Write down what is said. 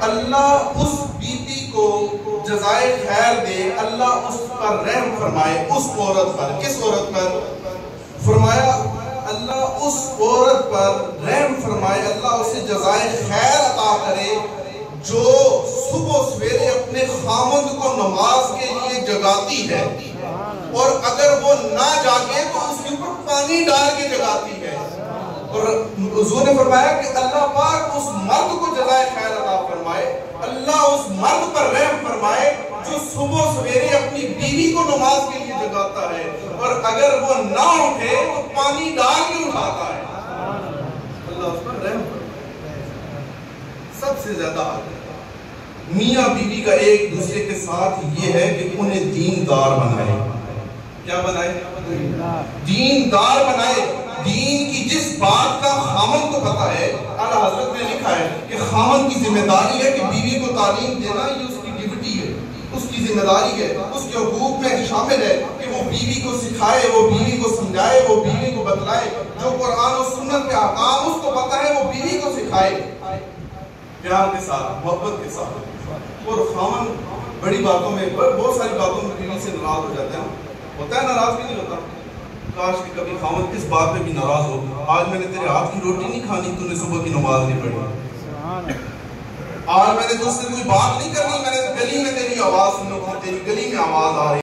अल्लाह उस बीवी को जज़ाए खैर दे, अल्लाह उस पर रहम फरमाए, उस औरत पर। किस औरत पर? फरमाया अल्लाह उस औरत पर रहम फरमाए, अल्लाह उसे जज़ाए खैर अता करे जो सुबह सवेरे अपने खामद को नमाज के लिए जगाती है, और अगर वो ना जागे तो उसके ऊपर पानी डाल के जगाती है। और हुजूर ने फरमाया कि अल्लाह पाक उस मर्द को जज़ाए खैर अता फरमाए, अल्लाह उस मर्द पर रहम फरमाए जो सुबह सवेरे अपनी बीवी को नमाज के लिए जगाता है, और अगर वो ना उठे तो पानी डाल के उठाता है। अल्लाह उस पर रहम फरमाए। सबसे ज्यादा मियाँ बीवी का एक दूसरे के साथ ये है कि उन्हें दीनदार बनाए। क्या बनाए? दीनदार बनाए। दीन की जिस बात का खामन को पता है, आला हज़रत ने लिखा है कि खामन की जिम्मेदारी है कि बीवी को तालीम देना, ये उसकी ड्यूटी है, उसकी जिम्मेदारी है, उसके हुकूक में शामिल है कि वो बीवी को सिखाए, वो बीवी को समझाए, वो बीवी को बतलाए। जो कुरान और सुन्नत के अहकाम उसको पता है वो बीवी को सिखाए, प्यार के साथ, मोहब्बत के साथ। और खामन बड़ी बातों में, बहुत सारी बातों में बीवी से नाराज हो जाते हैं। होता है नाराज भी नहीं होता? काश कि कभी खामन इस बात पे भी नाराज हो, आज मैंने तेरे हाथ की रोटी नहीं खानी, तूने सुबह की नमाज नहीं पढ़ी, आज मैंने तुझसे कोई बात नहीं करनी, मैंने गली में तेरी आवाज सुनी, तेरी गली में आवाज आ रही।